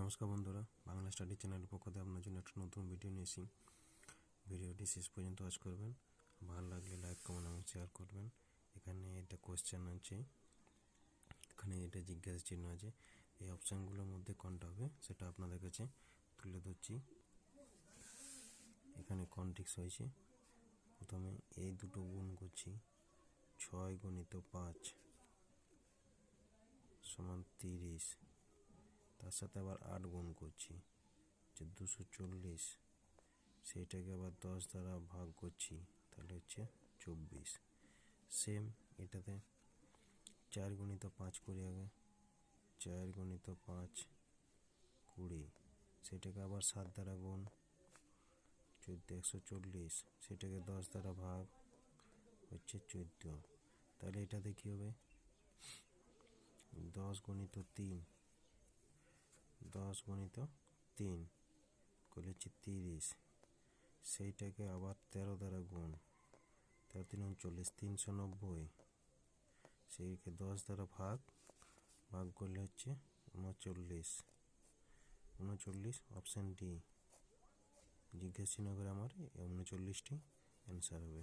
নমস্কার বন্ধুরা, বাংলা স্টাডি চ্যানেলের পক্ষ থেকে আপনার জন্য একটা নতুন ভিডিও নিয়ে এসেছি। ভিডিওটি শেষ পর্যন্ত ওয়াচ করবেন, ভালো লাগলে লাইক কমেন্ট এবং শেয়ার করবেন। এখানে এটা কোয়েশ্চেন আছে, এখানে এটা জিজ্ঞাসা চিহ্ন আছে। এই অপশানগুলোর মধ্যে কোনটা হবে সেটা আপনাদের কাছে তুলে ধরছি। এখানে কনটিক্স হয়েছে। প্রথমে এই দুটো গুণ করছি, 6 × 5 = 30। তার সাথে আবার 8 গুণ করছি, 240। সেইটাকে আবার 10 দ্বারা ভাগ করছি, তাহলে হচ্ছে 24। সেম এটাতে 4 × 5 করি আগে, 4 × 5 20। সেটাকে আবার 7 দ্বারা গুণ, 140। সেটাকে 10 দ্বারা ভাগ, হচ্ছে 14। তাহলে এটাতে কী হবে, 10 × 3, 10 × 3 করলে হচ্ছে 30। সেইটাকে আবার 13 দ্বারা গুণ, 13 × 3 = 39, 390। সেইকে 10 দ্বারা ভাগ করলে হচ্ছে 39। অপশান ডি, জিজ্ঞাসা চিহ্ন করে আমার 39টি অ্যান্সার হবে।